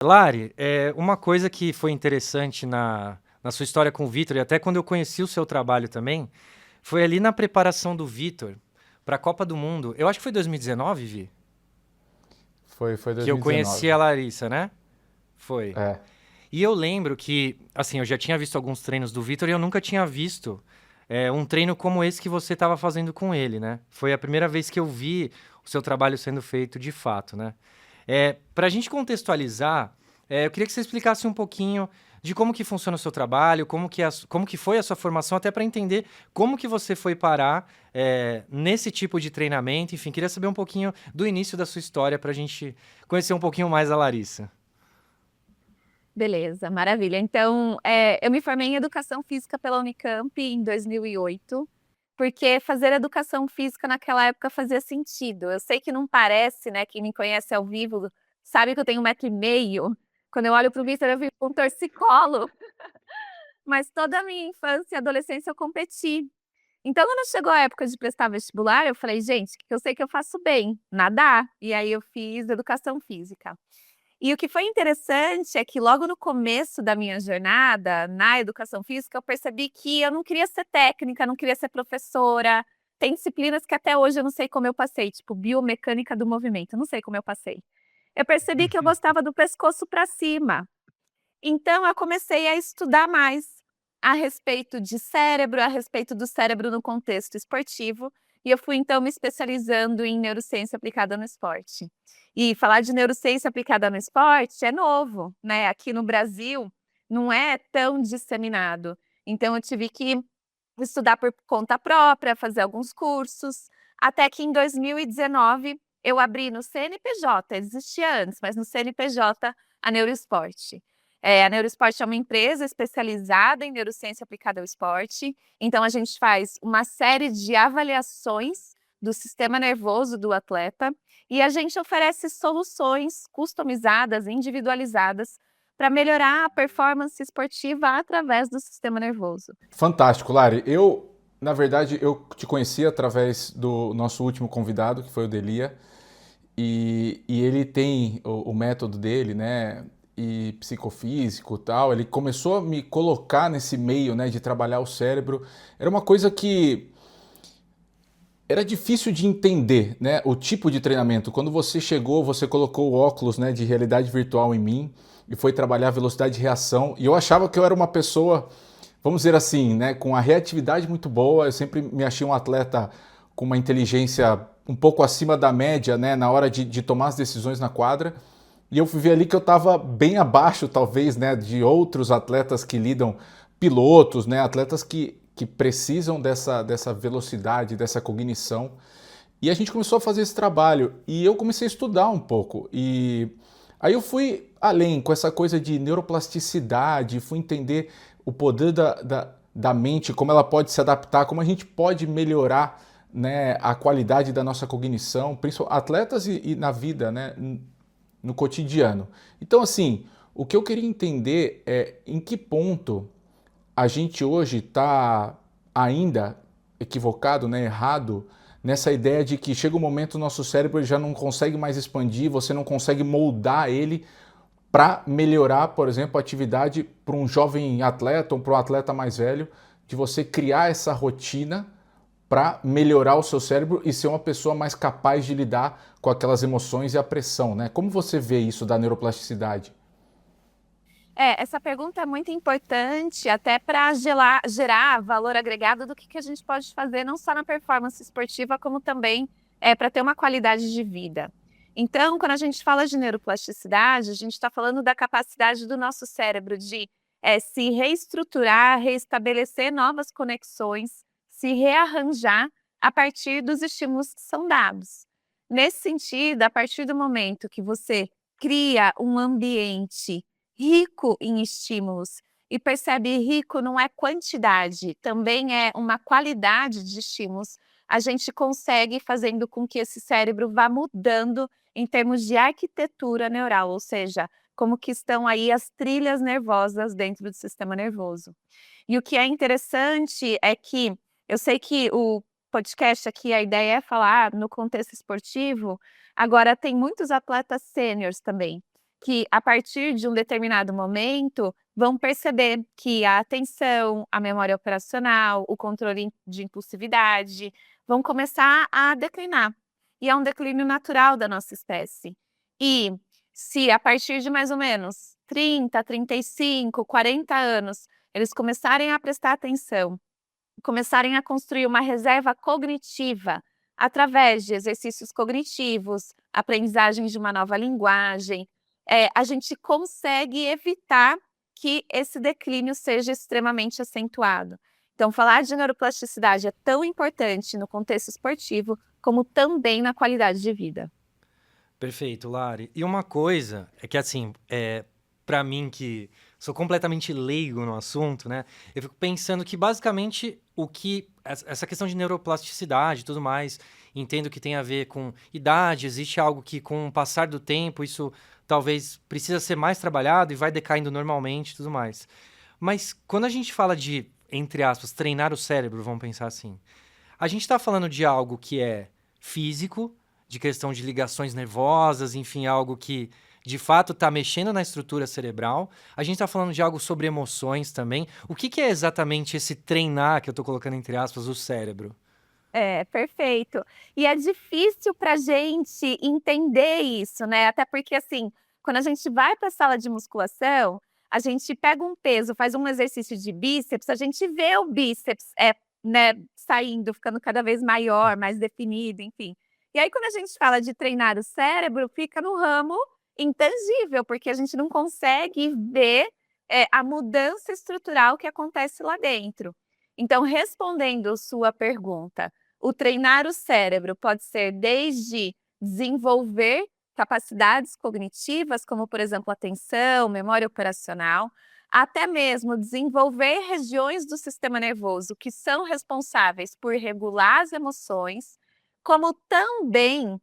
Lari, uma coisa que foi interessante na sua história com o Vitor, e até quando eu conheci o seu trabalho também, foi ali na preparação do Vitor para a Copa do Mundo. Eu acho que foi 2019, Vi, Foi que eu conheci 2019. a Larissa, né? Foi. É. E eu lembro que, assim, eu já tinha visto alguns treinos do Vitor e eu nunca tinha visto um treino como esse que você estava fazendo com ele, né? Foi a primeira vez que eu vi o seu trabalho sendo feito de fato, né? Para a gente contextualizar, eu queria que você explicasse um pouquinho de como que funciona o seu trabalho, como que foi a sua formação, até para entender como que você foi parar nesse tipo de treinamento. Enfim, queria saber um pouquinho do início da sua história para a gente conhecer um pouquinho mais a Larissa. Beleza, maravilha. Então, eu me formei em Educação Física pela Unicamp em 2008, porque fazer Educação Física naquela época fazia sentido. Eu sei que não parece, né, quem me conhece ao vivo sabe que eu tenho 1,5 m. Quando eu olho para o Vitor, eu fico com um torcicolo, mas toda a minha infância e adolescência eu competi. Então, quando chegou a época de prestar vestibular, eu falei: "Gente, o que eu sei que eu faço bem? Nadar". E aí eu fiz Educação Física. E o que foi interessante é que logo no começo da minha jornada na educação física, eu percebi que eu não queria ser técnica, não queria ser professora. Tem disciplinas que até hoje eu não sei como eu passei, tipo biomecânica do movimento, eu não sei como eu passei. Eu percebi que eu gostava do pescoço para cima. Então eu comecei a estudar mais a respeito de cérebro, a respeito do cérebro no contexto esportivo, e eu fui então me especializando em neurociência aplicada no esporte. E falar de neurociência aplicada no esporte é novo, né? Aqui no Brasil não é tão disseminado. Então eu tive que estudar por conta própria, fazer alguns cursos, até que em 2019 eu abri no CNPJ, existia antes, mas no CNPJ a Neuroesporte. A Neuroesporte é uma empresa especializada em neurociência aplicada ao esporte, então a gente faz uma série de avaliações do sistema nervoso do atleta e a gente oferece soluções customizadas, individualizadas, para melhorar a performance esportiva através do sistema nervoso. Fantástico, Lari. Na verdade, eu te conheci através do nosso último convidado, que foi o Delia, e ele tem o método dele, né? E psicofísico e tal. Ele começou a me colocar nesse meio, né? De trabalhar o cérebro. Era uma coisa que era difícil de entender, né? O tipo de treinamento. Quando você chegou, você colocou o óculos, né, de realidade virtual em mim e foi trabalhar a velocidade de reação. E eu achava que eu era uma pessoa, vamos dizer assim, né, com a reatividade muito boa. Eu sempre me achei um atleta com uma inteligência um pouco acima da média, né, na hora de tomar as decisões na quadra. E eu fui ver ali que eu estava bem abaixo, talvez, né, de outros atletas que lidam, pilotos, né, atletas que precisam dessa velocidade, dessa cognição. E a gente começou a fazer esse trabalho e eu comecei a estudar um pouco. E aí eu fui além com essa coisa de neuroplasticidade, fui entender o poder da mente, como ela pode se adaptar, como a gente pode melhorar, né, a qualidade da nossa cognição, principalmente atletas e na vida, né, no cotidiano. Então, assim, o que eu queria entender é em que ponto a gente hoje está ainda equivocado, né, errado, nessa ideia de que chega um momento o nosso cérebro já não consegue mais expandir, você não consegue moldar ele para melhorar, por exemplo, a atividade para um jovem atleta ou para um atleta mais velho, de você criar essa rotina para melhorar o seu cérebro e ser uma pessoa mais capaz de lidar com aquelas emoções e a pressão, né? Como você vê isso da neuroplasticidade? Essa pergunta é muito importante até para gerar valor agregado do que a gente pode fazer, não só na performance esportiva, como também para ter uma qualidade de vida. Então, quando a gente fala de neuroplasticidade, a gente está falando da capacidade do nosso cérebro de se reestruturar, reestabelecer novas conexões, se rearranjar a partir dos estímulos que são dados. Nesse sentido, a partir do momento que você cria um ambiente rico em estímulos e percebe rico não é quantidade, também é uma qualidade de estímulos, a gente consegue fazendo com que esse cérebro vá mudando em termos de arquitetura neural, ou seja, como que estão aí as trilhas nervosas dentro do sistema nervoso. E o que é interessante é que eu sei que o podcast aqui, a ideia é falar no contexto esportivo, agora tem muitos atletas sêniores também. que, a partir de um determinado momento, vão perceber que a atenção, a memória operacional, o controle de impulsividade vão começar a declinar. E é um declínio natural da nossa espécie. E se a partir de mais ou menos 30, 35, 40 anos, eles começarem a prestar atenção, começarem a construir uma reserva cognitiva através de exercícios cognitivos, aprendizagens de uma nova linguagem, a gente consegue evitar que esse declínio seja extremamente acentuado. Então, falar de neuroplasticidade é tão importante no contexto esportivo, como também na qualidade de vida. Perfeito, Lari. E uma coisa é que, assim, para mim que sou completamente leigo no assunto, né? Eu fico pensando que, basicamente, essa questão de neuroplasticidade e tudo mais, entendo que tem a ver com idade, existe algo que, com o passar do tempo, isso talvez precisa ser mais trabalhado e vai decaindo normalmente e tudo mais. Mas quando a gente fala de, entre aspas, treinar o cérebro, vamos pensar assim, a gente está falando de algo que é físico, de questão de ligações nervosas, enfim, algo que de fato está mexendo na estrutura cerebral. A gente está falando de algo sobre emoções também. O que é exatamente esse treinar, que eu estou colocando entre aspas, o cérebro? É, perfeito. E é difícil para a gente entender isso, né? Até porque, assim, quando a gente vai para a sala de musculação, a gente pega um peso, faz um exercício de bíceps, a gente vê o bíceps, né, saindo, ficando cada vez maior, mais definido, enfim. E aí, quando a gente fala de treinar o cérebro, fica no ramo intangível, porque a gente não consegue ver, a mudança estrutural que acontece lá dentro. Então, respondendo sua pergunta, o treinar o cérebro pode ser desde desenvolver capacidades cognitivas, como, por exemplo, atenção, memória operacional, até mesmo desenvolver regiões do sistema nervoso que são responsáveis por regular as emoções, como também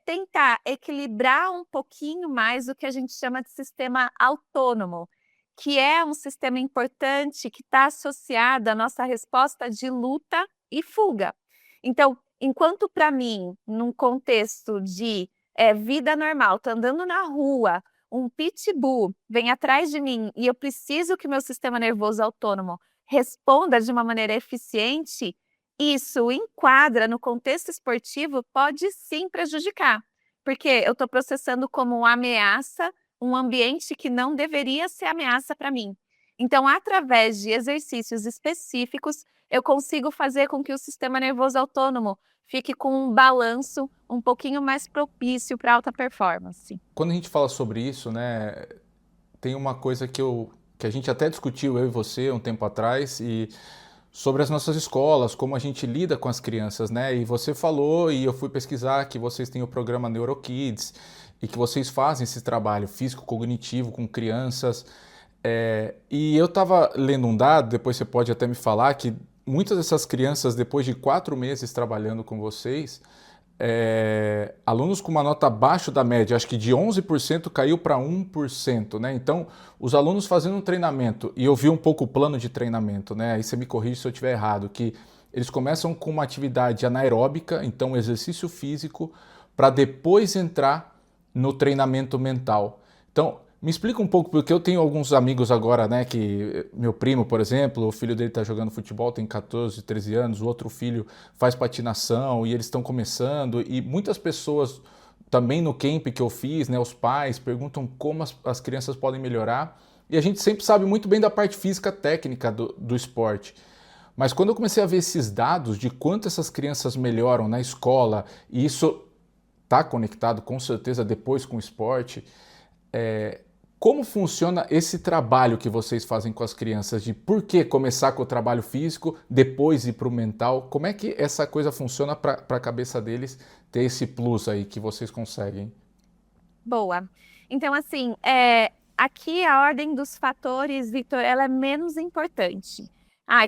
tentar equilibrar um pouquinho mais o que a gente chama de sistema autônomo, que é um sistema importante que está associado à nossa resposta de luta e fuga. Então, enquanto para mim, num contexto de vida normal, tô andando na rua, um pitbull vem atrás de mim e eu preciso que meu sistema nervoso autônomo responda de uma maneira eficiente, isso enquadra no contexto esportivo, pode sim prejudicar, porque eu estou processando como uma ameaça um ambiente que não deveria ser ameaça para mim. Então, através de exercícios específicos, eu consigo fazer com que o sistema nervoso autônomo fique com um balanço um pouquinho mais propício para alta performance. Quando a gente fala sobre isso, né, tem uma coisa que a gente até discutiu, eu e você, um tempo atrás, e sobre as nossas escolas, como a gente lida com as crianças, né? E você falou, e eu fui pesquisar, que vocês têm o programa NeuroKids e que vocês fazem esse trabalho físico-cognitivo com crianças. E eu estava lendo um dado, depois você pode até me falar, que muitas dessas crianças, depois de 4 meses trabalhando com vocês, alunos com uma nota abaixo da média, acho que de 11% caiu para 1%, né? Então, os alunos fazendo um treinamento, e eu vi um pouco o plano de treinamento, né? Aí você me corrige se eu estiver errado, que eles começam com uma atividade anaeróbica, então exercício físico, para depois entrar no treinamento mental. Então, me explica um pouco, porque eu tenho alguns amigos agora, né, que meu primo, por exemplo, o filho dele está jogando futebol, tem 14, 13 anos, o outro filho faz patinação e eles estão começando, e muitas pessoas também no camp que eu fiz, né, os pais perguntam como as crianças podem melhorar, e a gente sempre sabe muito bem da parte física técnica do esporte. Mas quando eu comecei a ver esses dados de quanto essas crianças melhoram na escola, e isso está conectado com certeza depois com o esporte, como funciona esse trabalho que vocês fazem com as crianças? De por que começar com o trabalho físico, depois ir para o mental? Como é que essa coisa funciona para a cabeça deles ter esse plus aí que vocês conseguem? Boa. Então, assim, aqui a ordem dos fatores, Victor, ela é menos importante.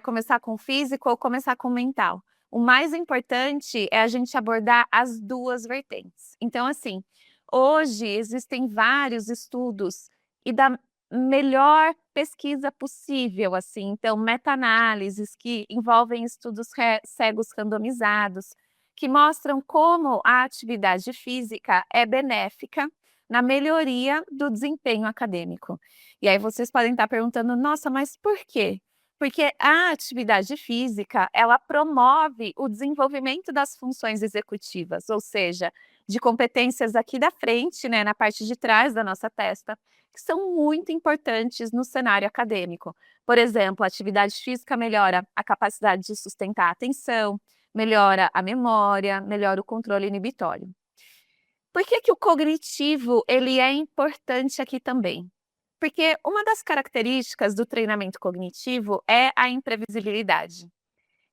Começar com o físico ou começar com o mental. O mais importante é a gente abordar as duas vertentes. Então, assim, hoje existem vários estudos e da melhor pesquisa possível, assim, então meta-análises que envolvem estudos cegos randomizados, que mostram como a atividade física é benéfica na melhoria do desempenho acadêmico. E aí vocês podem estar perguntando: "Nossa, mas por quê?". Porque a atividade física, ela promove o desenvolvimento das funções executivas, ou seja, de competências aqui da frente, né, na parte de trás da nossa testa, que são muito importantes no cenário acadêmico. Por exemplo, a atividade física melhora a capacidade de sustentar a atenção, melhora a memória, melhora o controle inibitório. Por que que o cognitivo, ele é importante aqui também? Porque uma das características do treinamento cognitivo é a imprevisibilidade.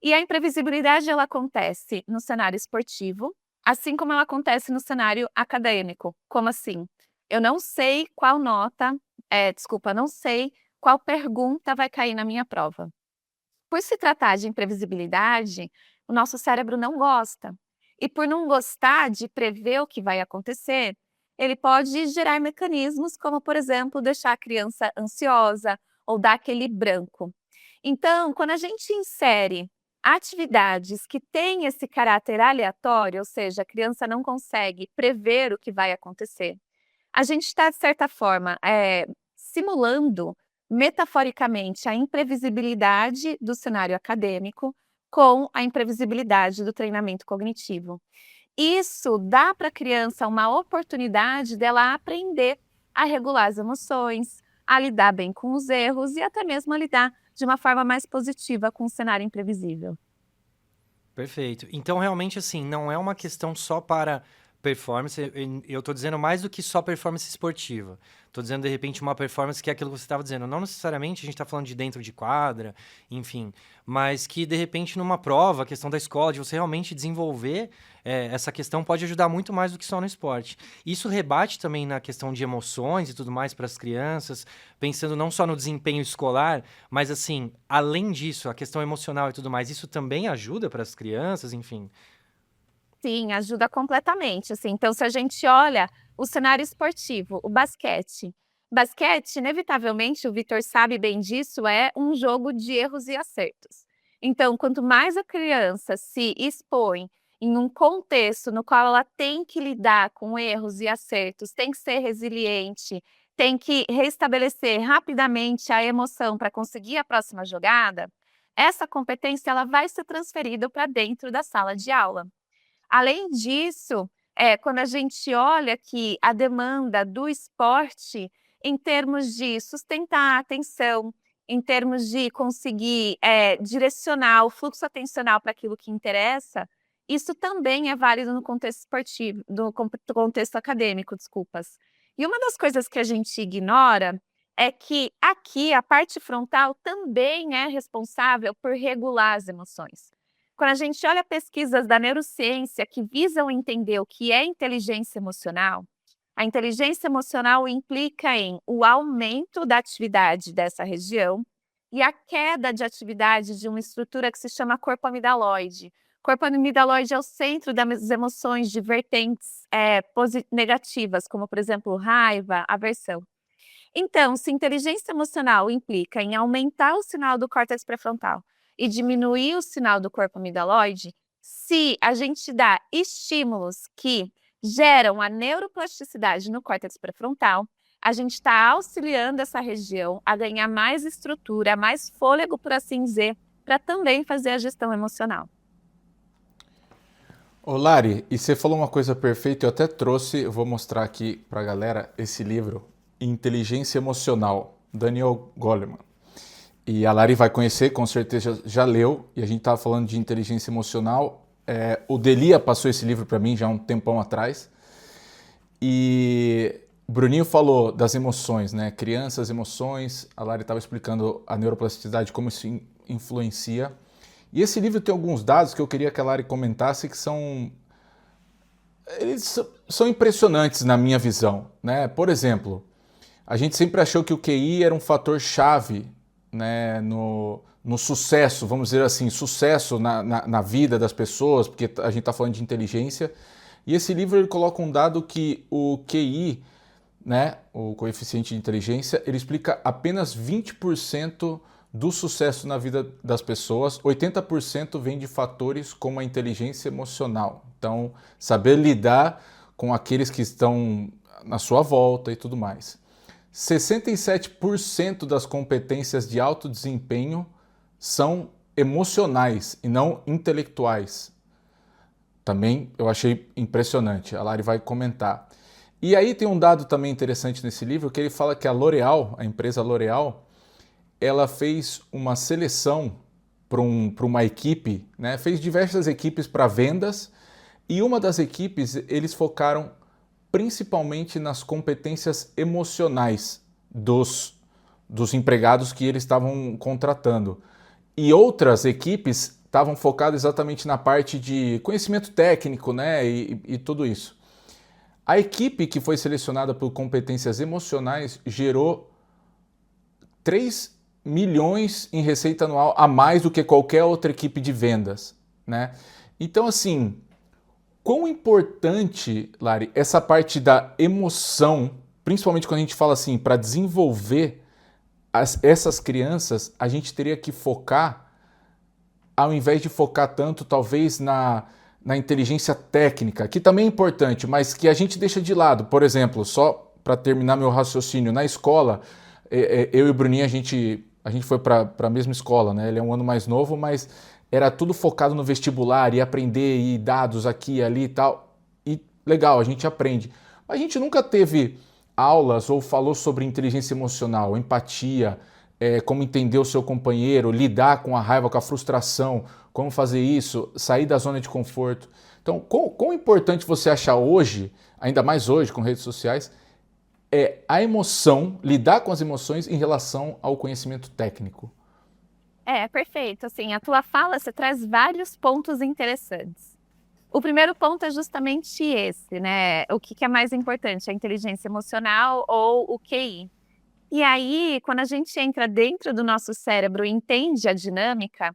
E a imprevisibilidade ela acontece no cenário esportivo, assim como ela acontece no cenário acadêmico. Como assim? Eu não sei qual nota, não sei qual pergunta vai cair na minha prova. Por se tratar de imprevisibilidade, o nosso cérebro não gosta. E por não gostar de prever o que vai acontecer, ele pode gerar mecanismos como, por exemplo, deixar a criança ansiosa ou dar aquele branco. Então, quando a gente insere atividades que têm esse caráter aleatório, ou seja, a criança não consegue prever o que vai acontecer, a gente está, de certa forma, simulando metaforicamente a imprevisibilidade do cenário acadêmico com a imprevisibilidade do treinamento cognitivo. Isso dá para a criança uma oportunidade dela aprender a regular as emoções, a lidar bem com os erros e até mesmo a lidar de uma forma mais positiva com o cenário imprevisível. Perfeito. Então, realmente, assim, não é uma questão só para performance. Eu tô dizendo mais do que só performance esportiva. Tô dizendo, de repente, uma performance que é aquilo que você estava dizendo. Não necessariamente a gente está falando de dentro de quadra, enfim. Mas que, de repente, numa prova, a questão da escola, de você realmente desenvolver essa questão pode ajudar muito mais do que só no esporte. Isso rebate também na questão de emoções e tudo mais para as crianças, pensando não só no desempenho escolar, mas, assim, além disso, a questão emocional e tudo mais, isso também ajuda para as crianças, enfim. Sim, ajuda completamente, assim. Então, se a gente olha o cenário esportivo, o basquete. Basquete, inevitavelmente, o Vitor sabe bem disso, é um jogo de erros e acertos. Então, quanto mais a criança se expõe em um contexto no qual ela tem que lidar com erros e acertos, tem que ser resiliente, tem que restabelecer rapidamente a emoção para conseguir a próxima jogada, essa competência ela vai ser transferida para dentro da sala de aula. Além disso, quando a gente olha que a demanda do esporte, em termos de sustentar a atenção, em termos de conseguir, direcionar o fluxo atencional para aquilo que interessa, isso também é válido no contexto esportivo, no contexto acadêmico, desculpas. E uma das coisas que a gente ignora é que aqui a parte frontal também é responsável por regular as emoções. Quando a gente olha pesquisas da neurociência que visam entender o que é inteligência emocional, a inteligência emocional implica em o aumento da atividade dessa região e a queda de atividade de uma estrutura que se chama corpo amidaloide. Corpo amidaloide é o centro das emoções de vertentes negativas, como, por exemplo, raiva, aversão. Então, se inteligência emocional implica em aumentar o sinal do córtex pré-frontal e diminuir o sinal do corpo amidaloide, se a gente dá estímulos que geram a neuroplasticidade no córtex pré-frontal, a gente está auxiliando essa região a ganhar mais estrutura, mais fôlego, por assim dizer, para também fazer a gestão emocional. Ô Lari, e você falou uma coisa perfeita, eu até trouxe, eu vou mostrar aqui para a galera esse livro, Inteligência Emocional, Daniel Goleman. E a Lari vai conhecer, com certeza já leu, e a gente estava falando de inteligência emocional. O Delia passou esse livro para mim já há um tempão atrás. E o Bruninho falou das emoções, né? Crianças, emoções. A Lari estava explicando a neuroplasticidade, como isso influencia. E esse livro tem alguns dados que eu queria que a Lari comentasse que eles são impressionantes na minha visão, né? Por exemplo, a gente sempre achou que o QI era um fator chave, né, no sucesso, vamos dizer assim, sucesso na vida das pessoas, porque a gente está falando de inteligência. E esse livro ele coloca um dado que o QI, né, o coeficiente de inteligência, ele explica apenas 20% do sucesso na vida das pessoas, 80% vem de fatores como a inteligência emocional. Então, saber lidar com aqueles que estão na sua volta e tudo mais. 67% das competências de alto desempenho são emocionais e não intelectuais. Também eu achei impressionante, a Lari vai comentar. E aí tem um dado também interessante nesse livro, que ele fala que a L'Oréal, a empresa L'Oréal, ela fez uma seleção para uma equipe, né? Fez diversas equipes para vendas, e uma das equipes eles focaram principalmente nas competências emocionais dos empregados que eles estavam contratando. E outras equipes estavam focadas exatamente na parte de conhecimento técnico, né? E tudo isso. A equipe que foi selecionada por competências emocionais gerou 3 milhões em receita anual a mais do que qualquer outra equipe de vendas, né? Então, assim, quão importante, Lari, essa parte da emoção, principalmente quando a gente fala assim, para desenvolver essas crianças, a gente teria que focar, ao invés de focar tanto, talvez, na inteligência técnica, que também é importante, mas que a gente deixa de lado. Por exemplo, só para terminar meu raciocínio, na escola, eu e o Bruninho, a gente foi para a mesma escola, né? Ele é um ano mais novo, mas era tudo focado no vestibular e aprender e dados aqui e ali e tal. E legal, a gente aprende. Mas a gente nunca teve aulas ou falou sobre inteligência emocional, empatia, como entender o seu companheiro, lidar com a raiva, com a frustração, como fazer isso, sair da zona de conforto. Então, quão importante você acha hoje, ainda mais hoje com redes sociais, é a emoção, lidar com as emoções em relação ao conhecimento técnico? Perfeito. Assim, a tua fala, você traz vários pontos interessantes. O primeiro ponto é justamente esse, né? O que é mais importante, a inteligência emocional ou o QI? E aí, quando a gente entra dentro do nosso cérebro e entende a dinâmica,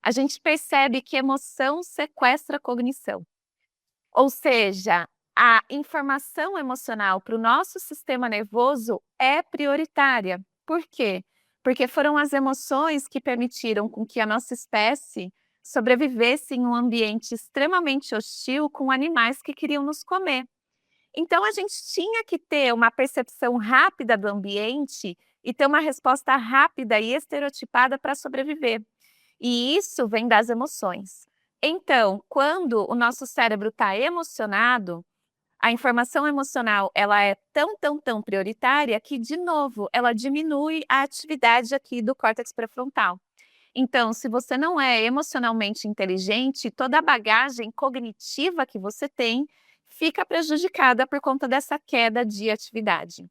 a gente percebe que emoção sequestra a cognição. Ou seja, a informação emocional para o nosso sistema nervoso é prioritária. Por quê? Porque foram as emoções que permitiram com que a nossa espécie sobrevivesse em um ambiente extremamente hostil com animais que queriam nos comer. Então, a gente tinha que ter uma percepção rápida do ambiente e ter uma resposta rápida e estereotipada para sobreviver. E isso vem das emoções. Então, quando o nosso cérebro está emocionado, a informação emocional ela é tão prioritária que, de novo, ela diminui a atividade aqui do córtex pré-frontal. Então, se você não é emocionalmente inteligente, toda a bagagem cognitiva que você tem fica prejudicada por conta dessa queda de atividade.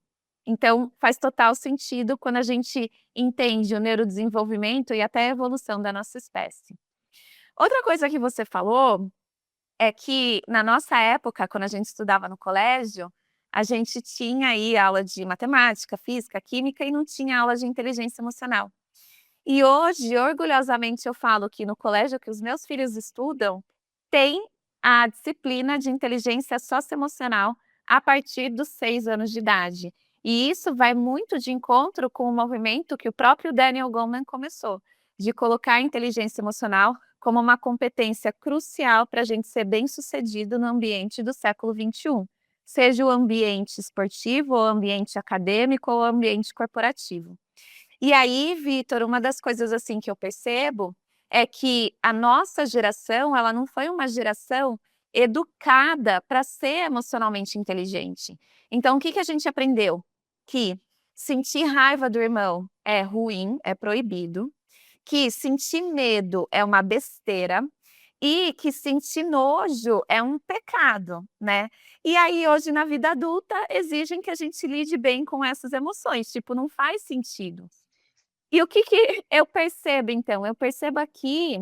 Então, faz total sentido quando a gente entende o neurodesenvolvimento e até a evolução da nossa espécie. Outra coisa que você falou é que na nossa época, quando a gente estudava no colégio, a gente tinha aí aula de matemática, física, química e não tinha aula de inteligência emocional. E hoje, orgulhosamente, eu falo que no colégio que os meus filhos estudam, tem a disciplina de inteligência socioemocional a partir dos 6 anos de idade. E isso vai muito de encontro com o movimento que o próprio Daniel Goleman começou, de colocar a inteligência emocional como uma competência crucial para a gente ser bem-sucedido no ambiente do século XXI, seja o ambiente esportivo, ou ambiente acadêmico, ou ambiente corporativo. E aí, Vitor, uma das coisas assim que eu percebo é que a nossa geração, ela não foi uma geração educada para ser emocionalmente inteligente. Então, o que a gente aprendeu? Que sentir raiva do irmão é ruim, é proibido, que sentir medo é uma besteira e que sentir nojo é um pecado, né? E aí, hoje, na vida adulta, exigem que a gente lide bem com essas emoções, tipo, não faz sentido. E o que eu percebo, então? Eu percebo aqui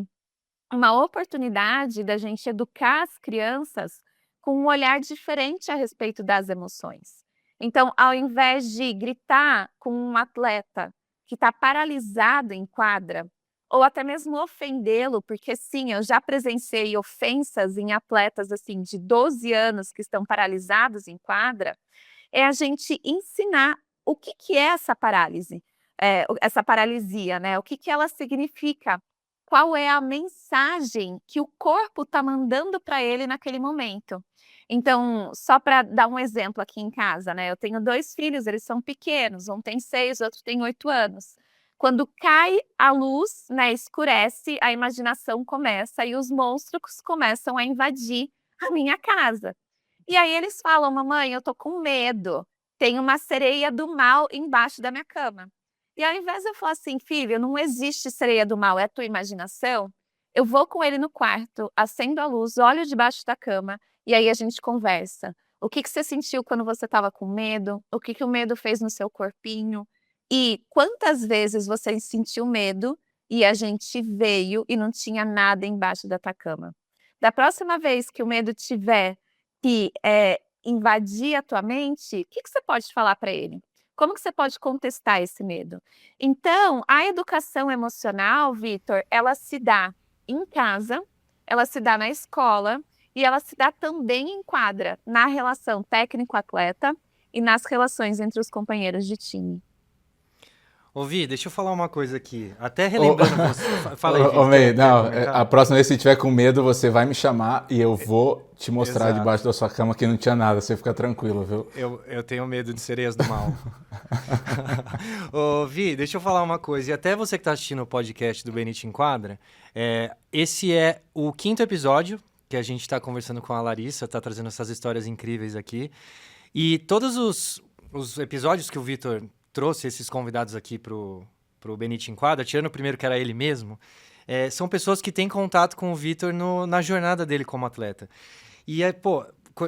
uma oportunidade da gente educar as crianças com um olhar diferente a respeito das emoções. Então, ao invés de gritar com um atleta que está paralisado em quadra, ou até mesmo ofendê-lo, porque sim, eu já presenciei ofensas em atletas assim de 12 anos que estão paralisados em quadra, é a gente ensinar o que é essa parálise. Essa paralisia, né? O que ela significa? Qual é a mensagem que o corpo está mandando para ele naquele momento? Então, só para dar um exemplo aqui em casa, né? Eu tenho 2 filhos, eles são pequenos, um tem 6, outro tem 8 anos. Quando cai a luz, né, escurece, a imaginação começa e os monstros começam a invadir a minha casa. E aí eles falam: "Mamãe, eu tô com medo, tem uma sereia do mal embaixo da minha cama". E ao invés de eu falar assim: "Filho, não existe sereia do mal, é a tua imaginação", eu vou com ele no quarto, acendo a luz, olho debaixo da cama e aí a gente conversa. O que que você sentiu quando você estava com medo? O que que o medo fez no seu corpinho? E quantas vezes você sentiu medo e a gente veio e não tinha nada embaixo da tua cama? Da próxima vez que o medo tiver que, invadir a tua mente, o que que você pode falar para ele? Como que você pode contestar esse medo? Então, a educação emocional, Vitor, ela se dá em casa, ela se dá na escola e ela se dá também em quadra, na relação técnico-atleta e nas relações entre os companheiros de time. Ô, Vi, deixa eu falar uma coisa aqui. Até Ô, relembrando você. Fala aí, Vi, May, quer não, a comentar? próxima vez que você tiver com medo, você vai me chamar e eu vou te mostrar debaixo Exato. da sua cama que não tinha nada, você fica tranquilo, viu? Eu tenho medo de sereias do mal. Ô, Vi, deixa eu falar uma coisa. E até você que está assistindo o podcast do Benite Enquadra, esse é o 5º episódio que a gente está conversando com a Larissa, tá trazendo essas histórias incríveis aqui. E todos os episódios que o Vitor trouxe, esses convidados aqui pro Benite Enquadra, tirando o primeiro que era ele mesmo, são pessoas que têm contato com o Vitor na jornada dele como atleta. E,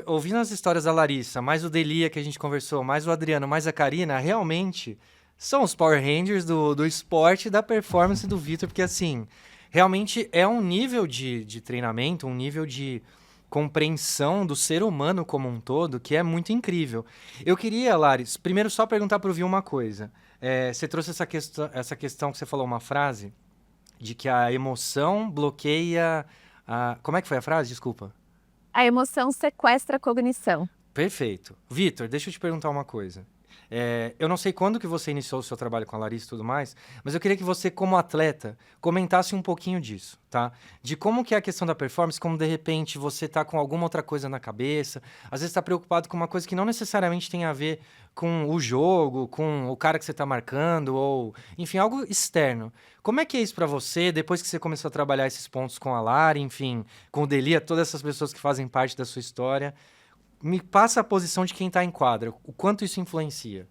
ouvindo as histórias da Larissa, mais o Delia que a gente conversou, mais o Adriano, mais a Karina, realmente são os Power Rangers do esporte e da performance do Vitor, porque, assim, realmente é um nível de treinamento, um nível de compreensão do ser humano como um todo que é muito incrível. Eu queria, Laris, primeiro só perguntar para o Vi uma coisa. Você trouxe essa questão que você falou, uma frase, de que a emoção bloqueia a... Como é que foi a frase? Desculpa. A emoção sequestra a cognição. Perfeito. Vitor, deixa eu te perguntar uma coisa. Eu não sei quando que você iniciou o seu trabalho com a Larissa e tudo mais, mas eu queria que você, como atleta, comentasse um pouquinho disso, tá? De como que é a questão da performance, como de repente você tá com alguma outra coisa na cabeça, às vezes tá preocupado com uma coisa que não necessariamente tem a ver com o jogo, com o cara que você tá marcando, ou, enfim, algo externo. Como é que é isso pra você, depois que você começou a trabalhar esses pontos com a Lari, enfim, com o Delia, todas essas pessoas que fazem parte da sua história? Me passa a posição de quem está em quadra. O quanto isso influencia?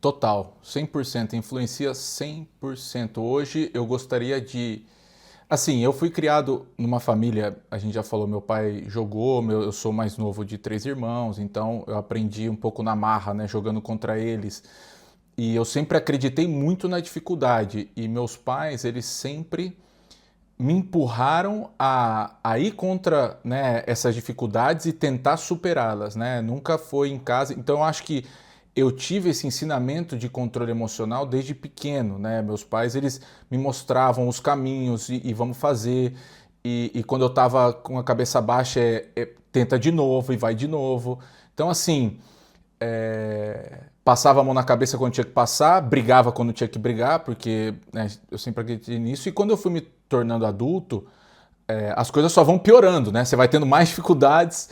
Total, 100%, influencia 100%. Hoje eu gostaria de... Assim, eu fui criado numa família, a gente já falou, meu pai jogou, eu sou mais novo de 3 irmãos, então eu aprendi um pouco na marra, né, jogando contra eles. E eu sempre acreditei muito na dificuldade. E meus pais, eles sempre me empurraram a ir contra, né, essas dificuldades e tentar superá-las, né? Nunca foi em casa. Então eu acho que eu tive esse ensinamento de controle emocional desde pequeno, né? Meus pais, eles me mostravam os caminhos e vamos fazer. E quando eu estava com a cabeça baixa, tenta de novo e vai de novo. Então assim, passava a mão na cabeça quando tinha que passar, brigava quando tinha que brigar, porque, né, eu sempre acreditei nisso. E quando eu fui me tornando adulto, as coisas só vão piorando, né? Você vai tendo mais dificuldades.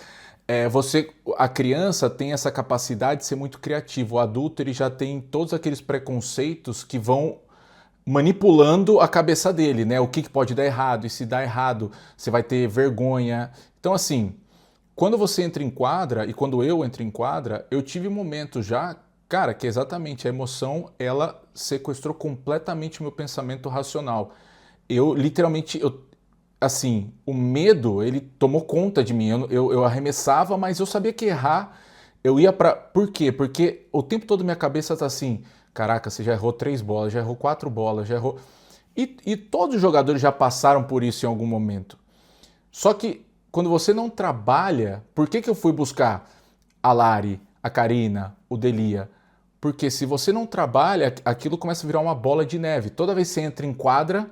A criança tem essa capacidade de ser muito criativo. O adulto, ele já tem todos aqueles preconceitos que vão manipulando a cabeça dele, né? O que pode dar errado, e se dá errado, você vai ter vergonha. Então, assim, quando você entra em quadra, e quando eu entro em quadra, eu tive momentos já, cara, que exatamente a emoção, ela sequestrou completamente o meu pensamento racional. Eu, literalmente, assim, o medo, ele tomou conta de mim. Eu arremessava, mas eu sabia que errar, eu ia pra... Por quê? Porque o tempo todo minha cabeça tá assim, caraca, você já errou 3 bolas, já errou 4 bolas, já errou... E todos os jogadores já passaram por isso em algum momento. Só que quando você não trabalha, por que eu fui buscar a Lari, a Karina, o Delia? Porque se você não trabalha, aquilo começa a virar uma bola de neve. Toda vez que você entra em quadra,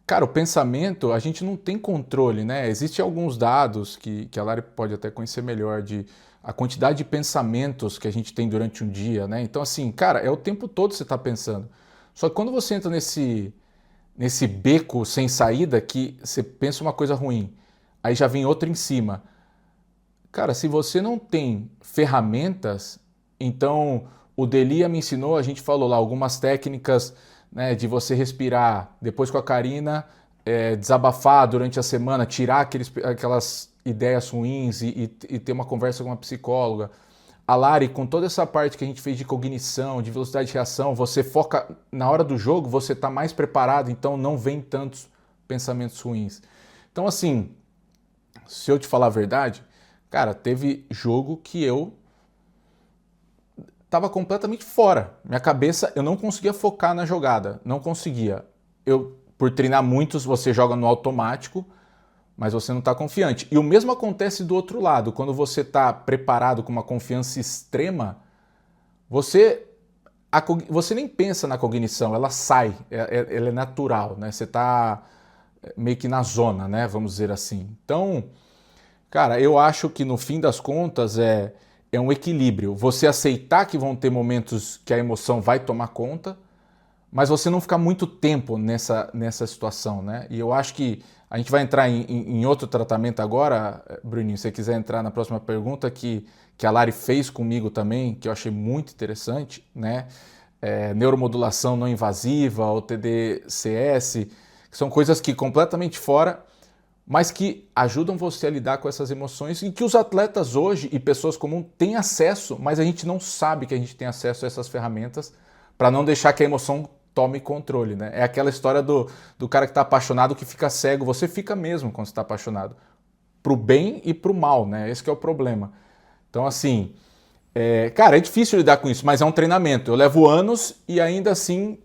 cara, o pensamento, a gente não tem controle, né? Existem alguns dados que a Lari pode até conhecer melhor, de a quantidade de pensamentos que a gente tem durante um dia, né? Então, assim, cara, é o tempo todo você está pensando. Só que quando você entra nesse beco sem saída, que você pensa uma coisa ruim, aí já vem outra em cima, Cara, se você não tem ferramentas, então o Delia me ensinou, a gente falou lá algumas técnicas, né, de você respirar, depois com a Karina, desabafar durante a semana, tirar aquelas ideias ruins e ter uma conversa com uma psicóloga. A Lari, com toda essa parte que a gente fez de cognição, de velocidade de reação, você foca na hora do jogo, você está mais preparado, então não vem tantos pensamentos ruins. Então, assim, se eu te falar a verdade, cara, teve jogo que eu tava completamente fora. Minha cabeça, eu não conseguia focar na jogada, não conseguia. Por treinar muitos, você joga no automático, mas você não está confiante. E o mesmo acontece do outro lado, quando você está preparado com uma confiança extrema, você nem pensa na cognição, ela sai, ela é natural, né? Você está meio que na zona, né? Vamos dizer assim. Então, cara, eu acho que no fim das contas é um equilíbrio. Você aceitar que vão ter momentos que a emoção vai tomar conta, mas você não ficar muito tempo nessa situação, né? E eu acho que a gente vai entrar em outro tratamento agora, Bruninho, se você quiser entrar na próxima pergunta que a Lari fez comigo também, que eu achei muito interessante, né? Neuromodulação não invasiva, ou TDCS, que são coisas que completamente fora, mas que ajudam você a lidar com essas emoções e que os atletas hoje e pessoas comuns têm acesso, mas a gente não sabe que a gente tem acesso a essas ferramentas para não deixar que a emoção tome controle, né? É aquela história do cara que está apaixonado que fica cego. Você fica mesmo quando está apaixonado, pro bem e pro mal, né? Esse que é o problema. Então, assim, cara, é difícil lidar com isso, mas é um treinamento. Eu levo anos e ainda assim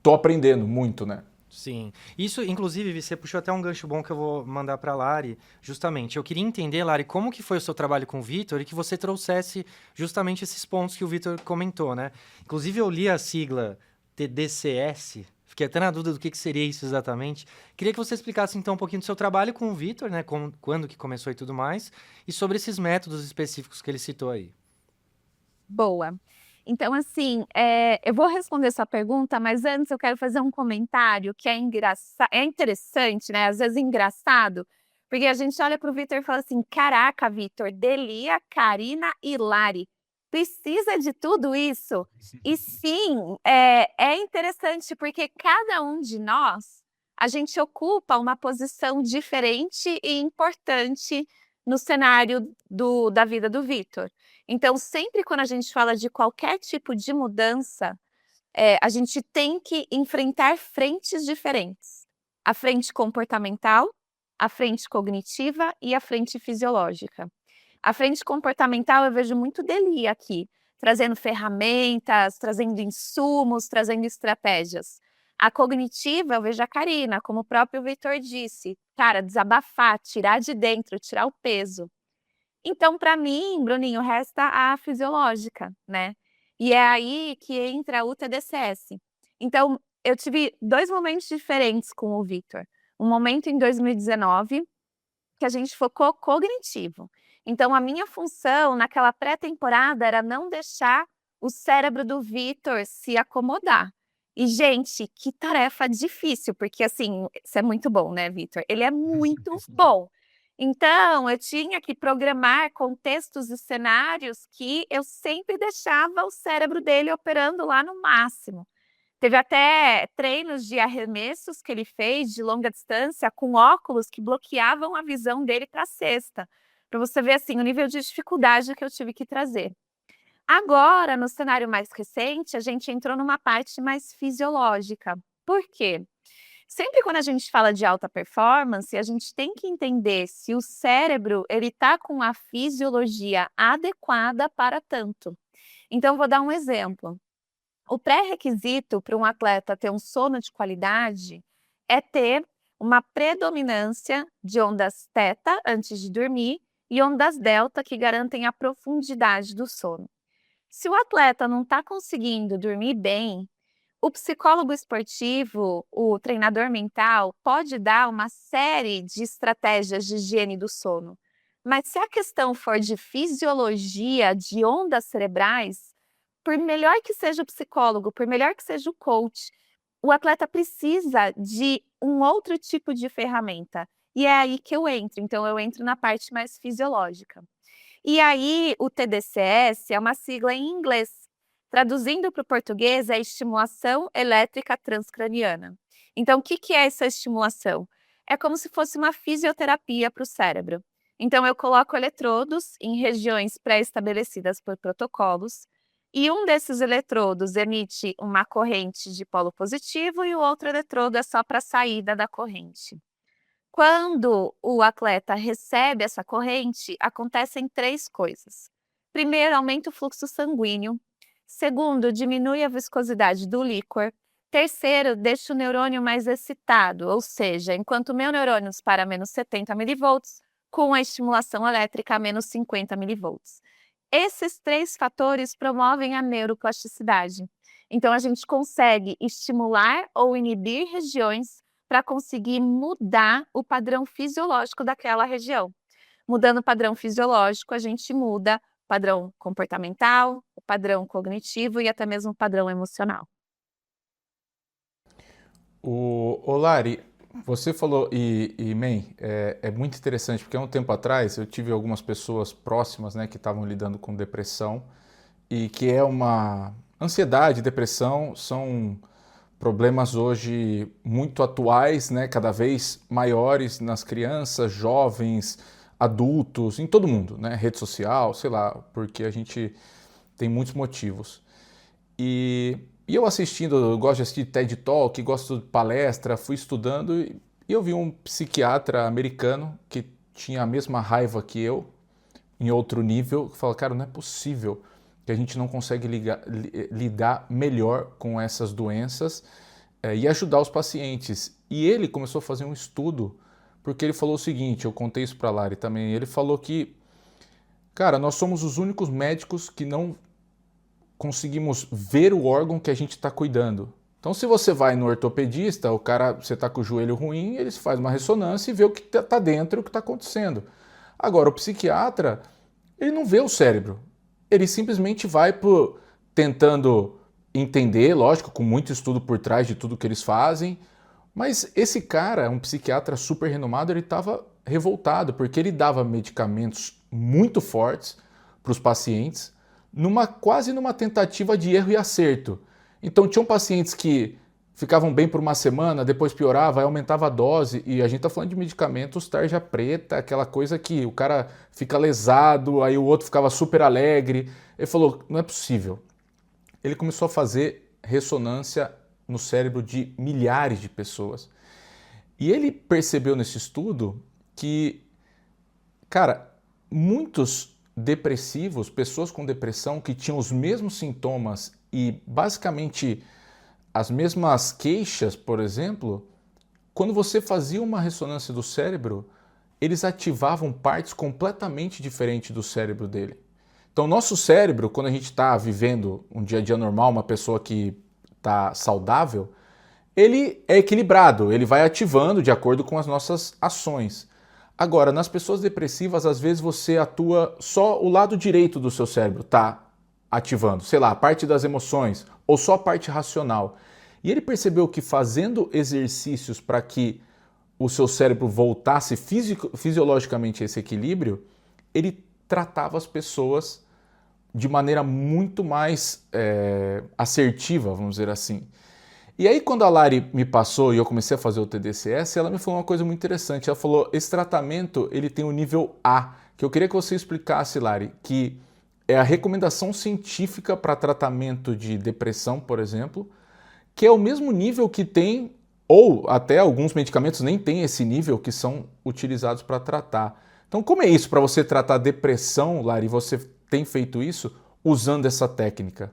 tô aprendendo muito, né? Sim. Isso, inclusive, você puxou até um gancho bom que eu vou mandar para Lari, justamente. Eu queria entender, Lari, como que foi o seu trabalho com o Vitor e que você trouxesse justamente esses pontos que o Vitor comentou, né? Inclusive, eu li a sigla TDCS, fiquei até na dúvida do que seria isso exatamente. Queria que você explicasse, então, um pouquinho do seu trabalho com o Vitor, né? Quando que começou e tudo mais, e sobre esses métodos específicos que ele citou aí. Boa. Então, assim, eu vou responder sua pergunta, mas antes eu quero fazer um comentário que é interessante, né? Às vezes engraçado, porque a gente olha para o Vitor e fala assim: caraca, Vitor, Delia, Karina e Lari, precisa de tudo isso? E sim, é interessante porque cada um de nós, a gente ocupa uma posição diferente e importante no cenário da vida do Vitor. Então, sempre quando a gente fala de qualquer tipo de mudança, a gente tem que enfrentar frentes diferentes. A frente comportamental, a frente cognitiva e a frente fisiológica. A frente comportamental eu vejo muito dele aqui, trazendo ferramentas, trazendo insumos, trazendo estratégias. A cognitiva eu vejo a Karina, como o próprio Vitor disse, cara, desabafar, tirar de dentro, tirar o peso. Então, para mim, Bruninho, resta a fisiológica, né. E é aí que entra o TDCS. Então, eu tive 2 momentos diferentes com o Victor. Um momento em 2019, que a gente focou cognitivo. Então, a minha função naquela pré-temporada era não deixar o cérebro do Victor se acomodar. E, gente, que tarefa difícil, porque, assim, isso é muito bom, né, Victor? Ele é muito bom. Então, eu tinha que programar contextos e cenários que eu sempre deixava o cérebro dele operando lá no máximo. Teve até treinos de arremessos que ele fez de longa distância com óculos que bloqueavam a visão dele para a cesta, para você ver, assim, o nível de dificuldade que eu tive que trazer. Agora, no cenário mais recente, a gente entrou numa parte mais fisiológica. Por quê? Sempre quando a gente fala de alta performance, a gente tem que entender se o cérebro ele está com a fisiologia adequada para tanto. Então, vou dar um exemplo. O pré-requisito para um atleta ter um sono de qualidade é ter uma predominância de ondas teta antes de dormir e ondas delta que garantem a profundidade do sono. Se o atleta não está conseguindo dormir bem, o psicólogo esportivo, o treinador mental, pode dar uma série de estratégias de higiene do sono. Mas se a questão for de fisiologia, de ondas cerebrais, por melhor que seja o psicólogo, por melhor que seja o coach, o atleta precisa de um outro tipo de ferramenta. E é aí que eu entro. Então, eu entro na parte mais fisiológica. E aí, o TDCS é uma sigla em inglês. Traduzindo para o português, é estimulação elétrica transcraniana. Então, o que que é essa estimulação? É como se fosse uma fisioterapia para o cérebro. Então, eu coloco eletrodos em regiões pré-estabelecidas por protocolos, e um desses eletrodos emite uma corrente de polo positivo e o outro eletrodo é só para a saída da corrente. Quando o atleta recebe essa corrente, acontecem 3 coisas. Primeiro, aumenta o fluxo sanguíneo. Segundo, diminui a viscosidade do líquor. Terceiro, deixa o neurônio mais excitado, ou seja, enquanto o meu neurônio dispara a menos 70 milivolts, com a estimulação elétrica a menos 50 milivolts. Esses 3 fatores promovem a neuroplasticidade. Então, a gente consegue estimular ou inibir regiões para conseguir mudar o padrão fisiológico daquela região. Mudando o padrão fisiológico, a gente muda o padrão comportamental, o padrão cognitivo e até mesmo o padrão emocional. O Lari, você falou, Man, é muito interessante, porque há um tempo atrás eu tive algumas pessoas próximas, né, que estavam lidando com depressão, e que é uma... Ansiedade, depressão são problemas hoje muito atuais, né, cada vez maiores nas crianças, jovens, adultos, em todo mundo, né, rede social, sei lá, porque a gente tem muitos motivos. E eu assistindo, eu gosto de assistir TED Talk, gosto de palestra, fui estudando e eu vi um psiquiatra americano que tinha a mesma raiva que eu, em outro nível, que fala, cara, não é possível que a gente não consegue lidar melhor com essas doenças e ajudar os pacientes. E ele começou a fazer um estudo, porque ele falou o seguinte, eu contei isso para a Lari também, ele falou que, cara, nós somos os únicos médicos que não conseguimos ver o órgão que a gente está cuidando. Então, se você vai no ortopedista, o cara, você está com o joelho ruim, eles fazem uma ressonância e vê o que está dentro, o que está acontecendo. Agora, o psiquiatra, ele não vê o cérebro. Ele simplesmente vai tentando entender, lógico, com muito estudo por trás de tudo que eles fazem, mas esse cara, um psiquiatra super renomado, ele estava revoltado, porque ele dava medicamentos muito fortes para os pacientes, quase numa tentativa de erro e acerto. Então tinham pacientes que ficavam bem por uma semana, depois piorava, aí aumentava a dose, e a gente está falando de medicamentos tarja preta, aquela coisa que o cara fica lesado, aí o outro ficava super alegre. Ele falou, não é possível. Ele começou a fazer ressonância no cérebro de milhares de pessoas. E ele percebeu nesse estudo que, cara, muitos depressivos, pessoas com depressão que tinham os mesmos sintomas e basicamente as mesmas queixas, por exemplo, quando você fazia uma ressonância do cérebro, eles ativavam partes completamente diferentes do cérebro dele. Então, nosso cérebro, quando a gente está vivendo um dia a dia normal, uma pessoa que está saudável, ele é equilibrado, ele vai ativando de acordo com as nossas ações. Agora, nas pessoas depressivas, às vezes você atua só o lado direito do seu cérebro, tá ativando, sei lá, a parte das emoções ou só a parte racional. E ele percebeu que fazendo exercícios para que o seu cérebro voltasse fisiologicamente a esse equilíbrio, ele tratava as pessoas de maneira muito mais assertiva, vamos dizer assim. E aí, quando a Lari me passou e eu comecei a fazer o TDCS, ela me falou uma coisa muito interessante. Ela falou, esse tratamento ele tem o nível A, que eu queria que você explicasse, Lari, que é a recomendação científica para tratamento de depressão, por exemplo, que é o mesmo nível que tem, ou até alguns medicamentos nem têm esse nível, que são utilizados para tratar. Então, como é isso para você tratar depressão, Lari? Você tem feito isso usando essa técnica?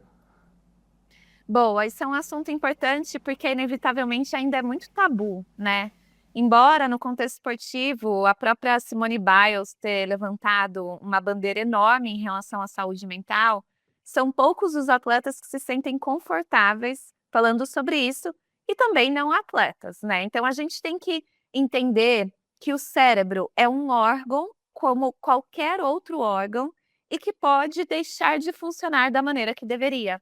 Boa, isso é um assunto importante porque inevitavelmente ainda é muito tabu, né? Embora no contexto esportivo a própria Simone Biles ter levantado uma bandeira enorme em relação à saúde mental, são poucos os atletas que se sentem confortáveis falando sobre isso e também não atletas, né? Então a gente tem que entender que o cérebro é um órgão como qualquer outro órgão e que pode deixar de funcionar da maneira que deveria.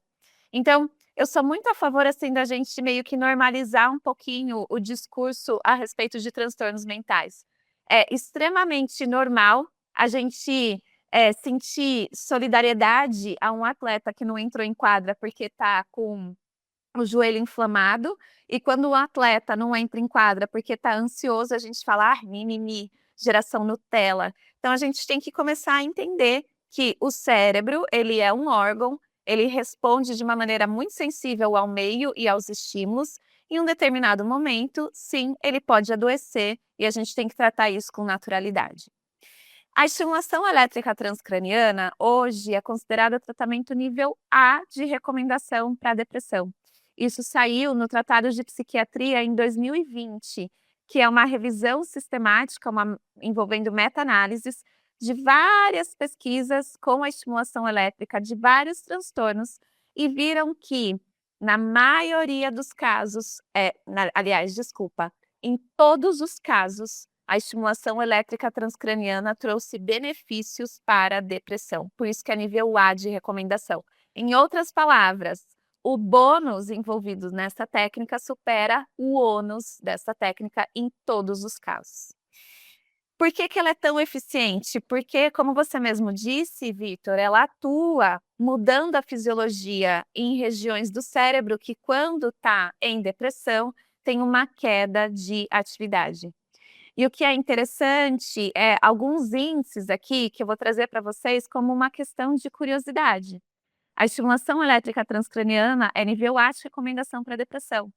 Então, eu sou muito a favor, assim, da gente meio que normalizar um pouquinho o discurso a respeito de transtornos mentais. É extremamente normal a gente sentir solidariedade a um atleta que não entrou em quadra porque está com o joelho inflamado, e quando o atleta não entra em quadra porque está ansioso, a gente fala: "Ah, mimimi, geração Nutella". Então a gente tem que começar a entender que o cérebro, ele é um órgão, ele responde de uma maneira muito sensível ao meio e aos estímulos. Em um determinado momento, sim, ele pode adoecer e a gente tem que tratar isso com naturalidade. A estimulação elétrica transcraniana hoje é considerada tratamento nível A de recomendação para depressão. Isso saiu no Tratado de Psiquiatria em 2020, que é uma revisão sistemática, envolvendo meta-análises de várias pesquisas com a estimulação elétrica de vários transtornos, e viram que, na maioria dos casos, aliás, desculpa, em todos os casos, a estimulação elétrica transcraniana trouxe benefícios para a depressão, por isso que é nível A de recomendação. Em outras palavras, o bônus envolvido nessa técnica supera o ônus dessa técnica em todos os casos. Por que ela é tão eficiente? Porque, como você mesmo disse, Vitor, ela atua mudando a fisiologia em regiões do cérebro que, quando está em depressão, tem uma queda de atividade. E o que é interessante é alguns índices aqui que eu vou trazer para vocês como uma questão de curiosidade. A estimulação elétrica transcraniana é nível A de recomendação para depressão.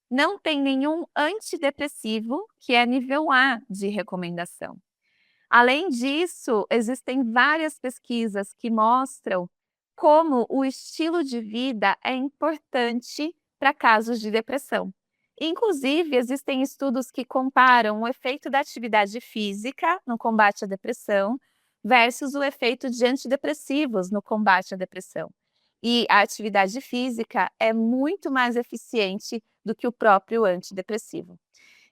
Não tem nenhum antidepressivo que é nível A de recomendação. Além disso, existem várias pesquisas que mostram como o estilo de vida é importante para casos de depressão. Inclusive, existem estudos que comparam o efeito da atividade física no combate à depressão versus o efeito de antidepressivos no combate à depressão. E a atividade física é muito mais eficiente do que o próprio antidepressivo.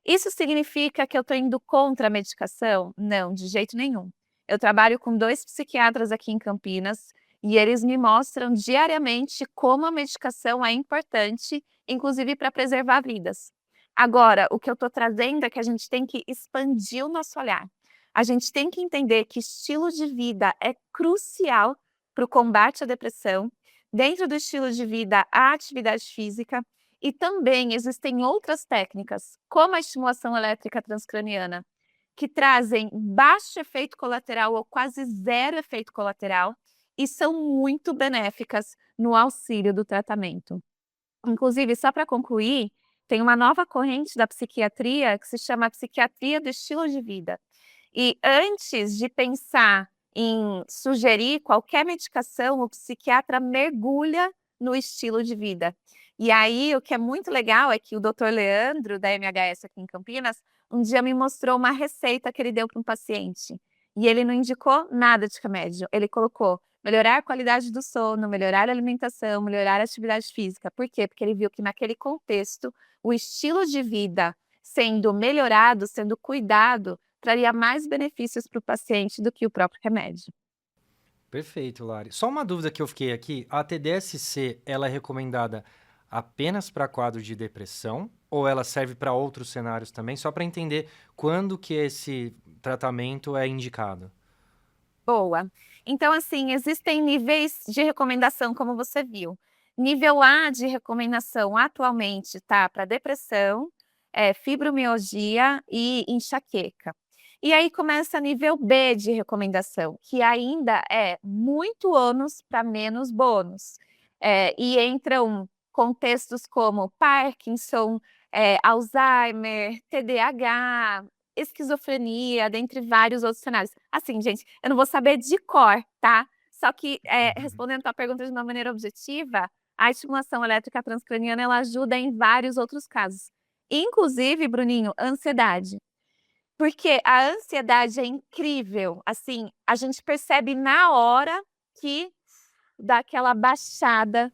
Isso significa que eu estou indo contra a medicação? Não, de jeito nenhum. Eu trabalho com 2 psiquiatras aqui em Campinas e eles me mostram diariamente como a medicação é importante, inclusive para preservar vidas. Agora, o que eu estou trazendo é que a gente tem que expandir o nosso olhar. A gente tem que entender que estilo de vida é crucial para o combate à depressão. Dentro do estilo de vida, a atividade física, e também existem outras técnicas, como a estimulação elétrica transcraniana, que trazem baixo efeito colateral ou quase zero efeito colateral e são muito benéficas no auxílio do tratamento. Inclusive, só para concluir, tem uma nova corrente da psiquiatria que se chama psiquiatria do estilo de vida. E antes de pensar em sugerir qualquer medicação, o psiquiatra mergulha no estilo de vida. E aí, o que é muito legal é que o Dr. Leandro, da MHS aqui em Campinas, um dia me mostrou uma receita que ele deu para um paciente. E ele não indicou nada de remédio. Ele colocou melhorar a qualidade do sono, melhorar a alimentação, melhorar a atividade física. Por quê? Porque ele viu que naquele contexto, o estilo de vida sendo melhorado, sendo cuidado, traria mais benefícios para o paciente do que o próprio remédio. Perfeito, Lari. Só uma dúvida que eu fiquei aqui, a TDSC, ela é recomendada apenas para quadro de depressão ou ela serve para outros cenários também? Só para entender quando que esse tratamento é indicado. Boa. Então, assim, existem níveis de recomendação, como você viu. Nível A de recomendação atualmente tá para depressão, fibromialgia e enxaqueca. E aí começa nível B de recomendação, que ainda é muito ônus para menos bônus. E entram contextos como Parkinson, Alzheimer, TDAH, esquizofrenia, dentre vários outros cenários. Assim, gente, eu não vou saber de cor, tá? Só que, respondendo a tua pergunta de uma maneira objetiva, a estimulação elétrica transcraniana, ela ajuda em vários outros casos. Inclusive, Bruninho, ansiedade. Porque a ansiedade é incrível, assim, a gente percebe na hora que dá aquela baixada,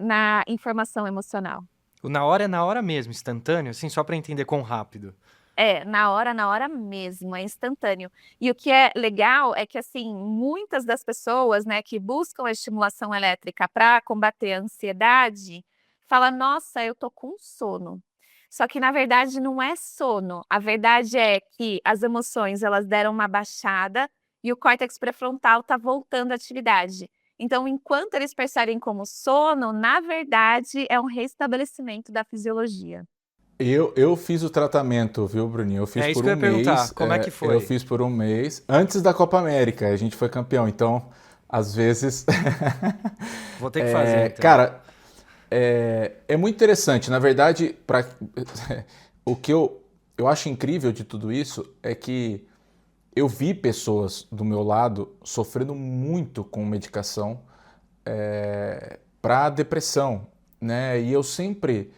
na informação emocional. O na hora é na hora mesmo, instantâneo, assim, só para entender quão rápido. É, na hora mesmo, é instantâneo. E o que é legal é que, assim, muitas das pessoas, né, que buscam a estimulação elétrica para combater a ansiedade, fala: "Nossa, eu tô com sono". Só que na verdade não é sono, a verdade é que as emoções elas deram uma baixada e o córtex pré-frontal está voltando à atividade. Então, enquanto eles percebem como sono, na verdade, é um restabelecimento da fisiologia. Eu fiz o tratamento, viu, Bruninho? Eu fiz É isso por que eu um ia perguntar. mês. Como é que Eu foi? fiz por um mês. Antes da Copa América, a gente foi campeão. Então, às vezes. Vou ter que fazer, então. Cara, é muito interessante. Na verdade, o que eu acho incrível de tudo isso é que eu vi pessoas do meu lado sofrendo muito com medicação para depressão, né? E eu sempre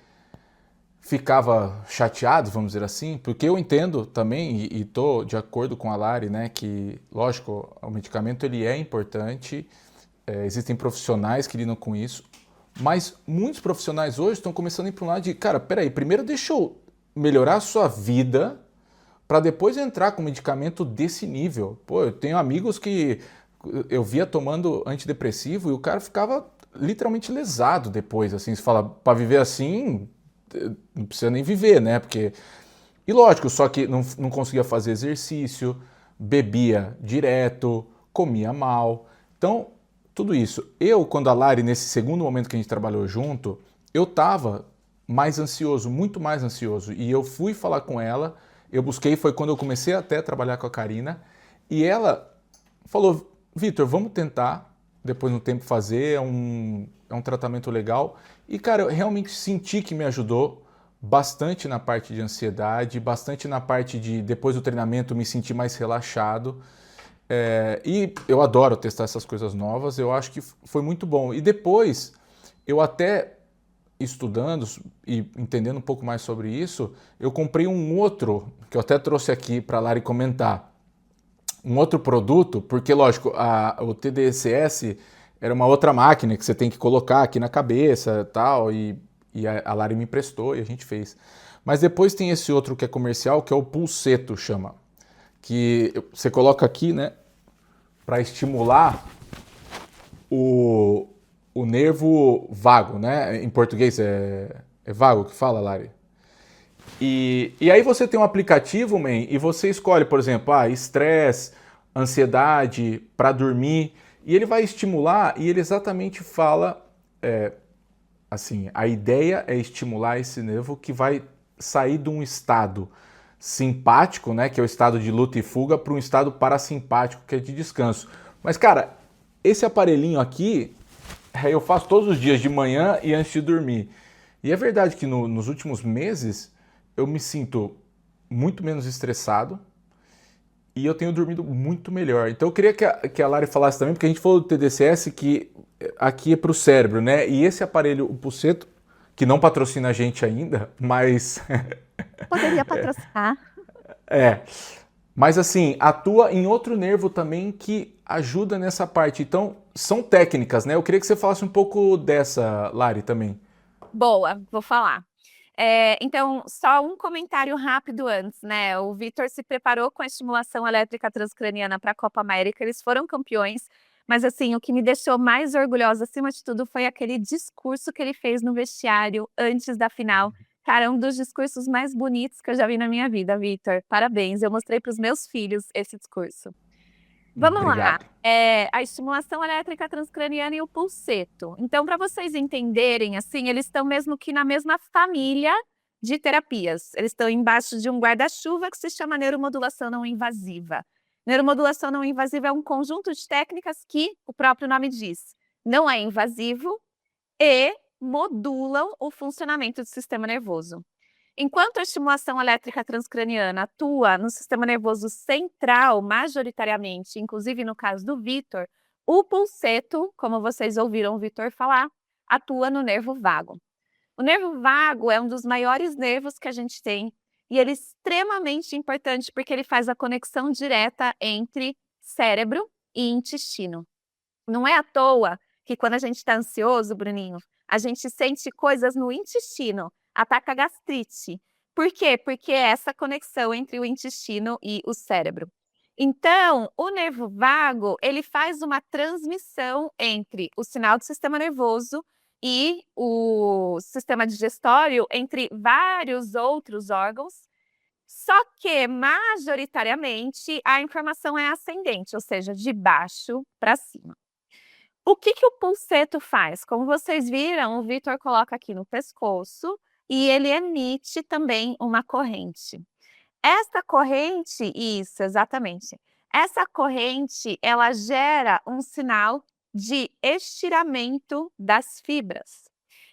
ficava chateado, vamos dizer assim, porque eu entendo também e estou de acordo com a Lari, né, que, lógico, o medicamento ele é importante, existem profissionais que lidam com isso, mas muitos profissionais hoje estão começando a ir para um lado de, cara, peraí, primeiro deixa eu melhorar a sua vida para depois entrar com medicamento desse nível. Pô, eu tenho amigos que eu via tomando antidepressivo e o cara ficava literalmente lesado depois, assim, você fala, para viver assim, não precisa nem viver, né? Porque. E lógico, só que não conseguia fazer exercício, bebia direto, comia mal. Então, tudo isso. Eu, quando a Lari, nesse segundo momento que a gente trabalhou junto, eu tava mais ansioso, muito mais ansioso. E eu fui falar com ela, eu busquei, foi quando eu comecei até a trabalhar com a Karina, e ela falou, Vitor, vamos tentar, depois no tempo fazer, é um tratamento legal. E, cara, eu realmente senti que me ajudou bastante na parte de ansiedade, bastante na parte de, depois do treinamento, me sentir mais relaxado. E eu adoro testar essas coisas novas, eu acho que foi muito bom. E depois, eu até estudando e entendendo um pouco mais sobre isso, eu comprei um outro, que eu até trouxe aqui para a Lari comentar, um outro produto, porque lógico, o TDSS era uma outra máquina que você tem que colocar aqui na cabeça tal, e a Lari me emprestou e a gente fez. Mas depois tem esse outro que é comercial, que é o Pulseto, chama. Que você coloca aqui, né, para estimular o nervo vago, né? Em português é vago que fala, Lari? E aí você tem um aplicativo, man, e você escolhe, por exemplo, estresse, ansiedade, para dormir, e ele vai estimular e ele exatamente fala, assim, a ideia é estimular esse nervo que vai sair de um estado simpático, né, que é o estado de luta e fuga, para um estado parasimpático, que é de descanso. Mas, cara, esse aparelhinho aqui, eu faço todos os dias, de manhã e antes de dormir. E é verdade que nos últimos meses eu me sinto muito menos estressado e eu tenho dormido muito melhor. Então eu queria que a Lari falasse também, porque a gente falou do TDCS que aqui é para o cérebro, né? E esse aparelho, o Pulseto, que não patrocina a gente ainda, mas Poderia patrocinar. mas assim, atua em outro nervo também que ajuda nessa parte. Então, são técnicas, né? Eu queria que você falasse um pouco dessa, Lari, também. Boa, vou falar. Então, só um comentário rápido antes, né? O Vitor se preparou com a estimulação elétrica transcraniana para a Copa América, eles foram campeões, mas assim, o que me deixou mais orgulhosa, acima de tudo, foi aquele discurso que ele fez no vestiário antes da final. Cara, um dos discursos mais bonitos que eu já vi na minha vida, Vitor. Parabéns, eu mostrei para os meus filhos esse discurso. Vamos lá. Obrigado. A estimulação elétrica transcraniana e o pulseto. Então, para vocês entenderem, assim, eles estão mesmo que na mesma família de terapias. Eles estão embaixo de um guarda-chuva que se chama neuromodulação não invasiva. Neuromodulação não invasiva é um conjunto de técnicas que, o próprio nome diz, não é invasivo e modulam o funcionamento do sistema nervoso. Enquanto a estimulação elétrica transcraniana atua no sistema nervoso central, majoritariamente, inclusive no caso do Vitor, o pulseto, como vocês ouviram o Vitor falar, atua no nervo vago. O nervo vago é um dos maiores nervos que a gente tem e ele é extremamente importante porque ele faz a conexão direta entre cérebro e intestino. Não é à toa que quando a gente está ansioso, Bruninho, a gente sente coisas no intestino, ataca a gastrite. Por quê? Porque é essa conexão entre o intestino e o cérebro. Então, o nervo vago, ele faz uma transmissão entre o sinal do sistema nervoso e o sistema digestório, entre vários outros órgãos, Só que, majoritariamente, a informação é ascendente, ou seja, de baixo para cima. O que que o pulseto faz? Como vocês viram, o Vitor coloca aqui no pescoço e ele emite também uma corrente. Essa corrente isso, exatamente. Essa corrente, ela gera um sinal de estiramento das fibras.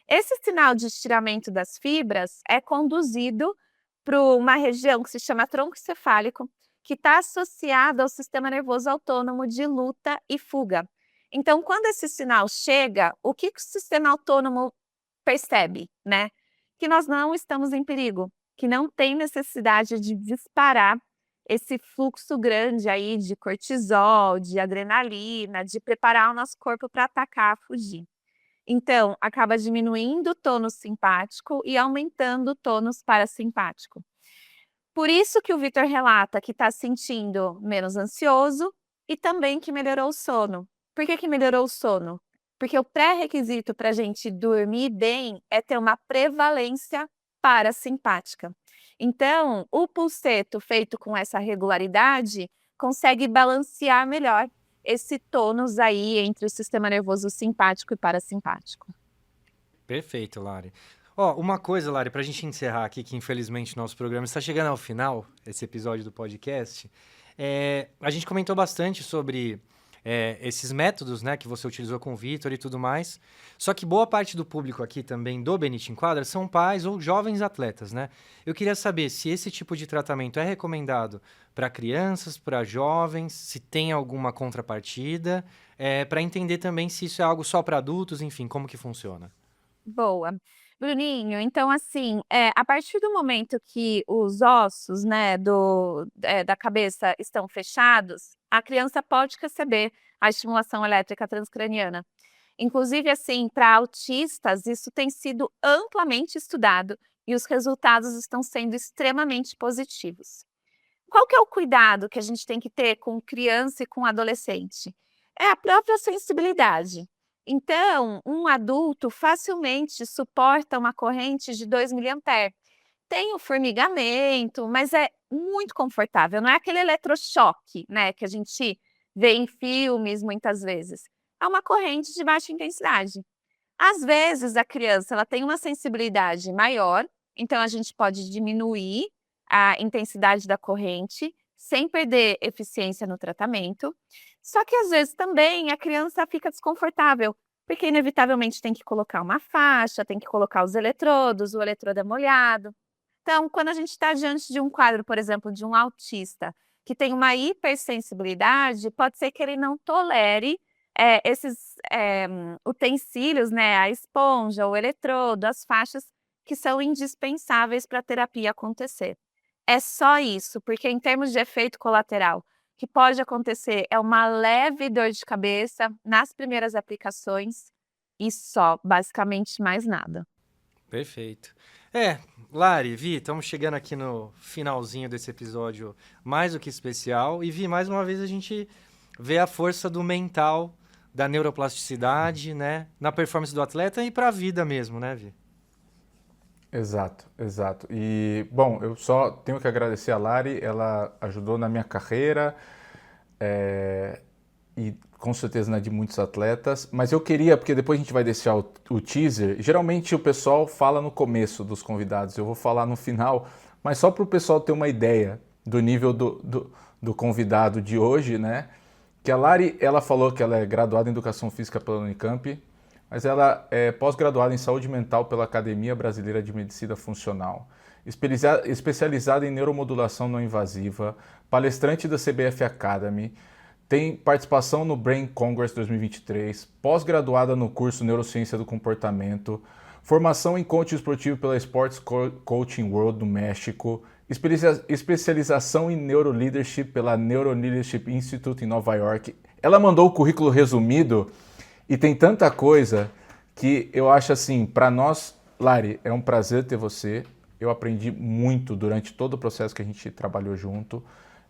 Esse sinal de estiramento das fibras é conduzido para uma região que se chama tronco encefálico, que está associada ao sistema nervoso autônomo de luta e fuga. Então, quando esse sinal chega, o que que o sistema autônomo percebe, né? Que nós não estamos em perigo, que não tem necessidade de disparar esse fluxo grande aí de cortisol, de adrenalina, de preparar o nosso corpo para atacar, fugir. Então, acaba diminuindo o tônus simpático e aumentando o tônus parasimpático. Por isso que o Vitor relata que está sentindo menos ansioso e também que melhorou o sono. Por que que melhorou o sono? Porque o pré-requisito para a gente dormir bem é ter uma prevalência parasimpática. Então, o pulseto feito com essa regularidade consegue balancear melhor esse tônus aí entre o sistema nervoso simpático e parasimpático. Perfeito, Lari. Ó, uma coisa, Lari, pra gente encerrar aqui, que infelizmente nosso programa está chegando ao final, esse episódio do podcast, a gente comentou bastante sobre esses métodos, né, que você utilizou com o Vitor e tudo mais, só que boa parte do público aqui também do Benite Enquadra são pais ou jovens atletas, né? Eu queria saber se esse tipo de tratamento é recomendado para crianças, para jovens, se tem alguma contrapartida, para entender também se isso é algo só para adultos, enfim, como que funciona. Boa. Bruninho, então assim, a partir do momento que os ossos, né, da cabeça estão fechados, a criança pode receber a estimulação elétrica transcraniana. Inclusive, assim, para autistas, isso tem sido amplamente estudado e os resultados estão sendo extremamente positivos. Qual que é o cuidado que a gente tem que ter com criança e com adolescente? É a própria sensibilidade. Então, um adulto facilmente suporta uma corrente de 2 miliamperes. Tem o formigamento, mas é muito confortável, não é aquele eletrochoque, né, que a gente vê em filmes muitas vezes. É uma corrente de baixa intensidade. Às vezes, a criança ela tem uma sensibilidade maior, então a gente pode diminuir a intensidade da corrente sem perder eficiência no tratamento. Só que às vezes também a criança fica desconfortável, porque inevitavelmente tem que colocar uma faixa, tem que colocar os eletrodos, o eletrodo é molhado. Então, quando a gente está diante de um quadro, por exemplo, de um autista que tem uma hipersensibilidade, pode ser que ele não tolere esses utensílios, né, a esponja, o eletrodo, as faixas que são indispensáveis para a terapia acontecer. É só isso, porque em termos de efeito colateral, o que pode acontecer é uma leve dor de cabeça nas primeiras aplicações e só, basicamente mais nada. Perfeito. Lari, Vi, estamos chegando aqui no finalzinho desse episódio mais do que especial. E Vi, mais uma vez a gente vê a força do mental, da neuroplasticidade, né? Na performance do atleta e para a vida mesmo, né, Vi? Exato, exato. E, bom, eu só tenho que agradecer a Lari, ela ajudou na minha carreira e com certeza na de muitos atletas, mas eu queria, porque depois a gente vai deixar o teaser, geralmente o pessoal fala no começo dos convidados, eu vou falar no final, mas só para o pessoal ter uma ideia do nível do convidado de hoje, né? Que a Lari, ela falou que ela é graduada em Educação Física pela Unicamp, mas ela é pós-graduada em Saúde Mental pela Academia Brasileira de Medicina Funcional, especializada em neuromodulação não invasiva, palestrante da CBF Academy, tem participação no Brain Congress 2023, pós-graduada no curso Neurociência do Comportamento, formação em coaching esportivo pela Sports Coaching World do México, especialização em Neuroleadership pela Neuroleadership Institute em Nova York. Ela mandou o currículo resumido e tem tanta coisa que eu acho assim, para nós, Lari, é um prazer ter você. Eu aprendi muito durante todo o processo que a gente trabalhou junto.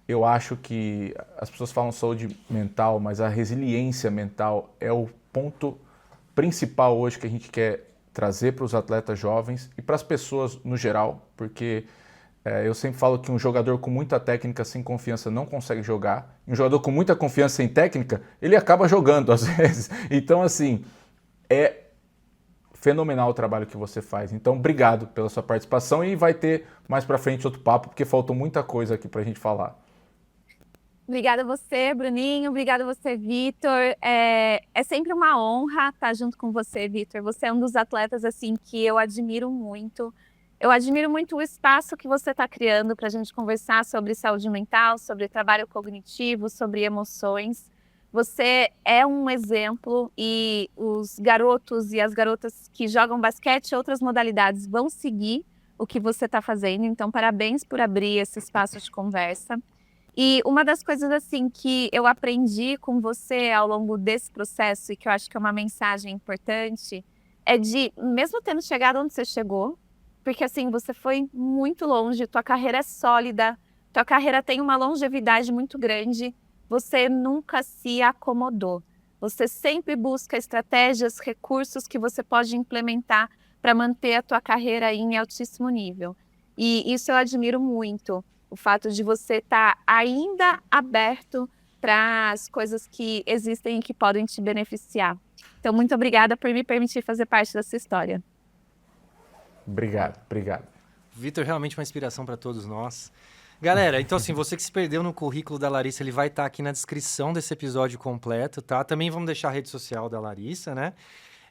Eu acho que as pessoas falam saúde mental, mas a resiliência mental é o ponto principal hoje que a gente quer trazer para os atletas jovens e para as pessoas no geral, porque Eu sempre falo que um jogador com muita técnica sem confiança não consegue jogar. Um jogador com muita confiança sem técnica, ele acaba jogando às vezes. Então, assim, é fenomenal o trabalho que você faz. Então, obrigado pela sua participação e vai ter mais pra frente outro papo, porque faltou muita coisa aqui pra gente falar. Obrigada a você, Bruninho. Obrigada a você, Vitor. É sempre uma honra estar junto com você, Vitor. Você é um dos atletas assim que eu admiro muito. Eu admiro muito o espaço que você está criando para a gente conversar sobre saúde mental, sobre trabalho cognitivo, sobre emoções. Você é um exemplo e os garotos e as garotas que jogam basquete e outras modalidades vão seguir o que você está fazendo. Então, parabéns por abrir esse espaço de conversa. E uma das coisas assim que eu aprendi com você ao longo desse processo e que eu acho que é uma mensagem importante é de, mesmo tendo chegado onde você chegou, porque assim, você foi muito longe, tua carreira é sólida, tua carreira tem uma longevidade muito grande, você nunca se acomodou. Você sempre busca estratégias, recursos que você pode implementar para manter a tua carreira aí em altíssimo nível. E isso eu admiro muito. O fato de você estar ainda aberto para as coisas que existem e que podem te beneficiar. Então, muito obrigada por me permitir fazer parte dessa história. Obrigado, obrigado. Vitor realmente uma inspiração para todos nós. Galera, então assim, você que se perdeu no currículo da Larissa, ele vai estar aqui na descrição desse episódio completo, tá? Também vamos deixar a rede social da Larissa, né?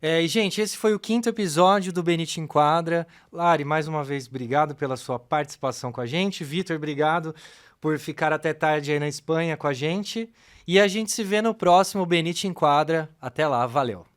E, gente, esse foi o 5º episódio do Benite Enquadra. Lari, mais uma vez, obrigado pela sua participação com a gente. Vitor, obrigado por ficar até tarde aí na Espanha com a gente. E a gente se vê no próximo Benite Enquadra. Até lá, valeu!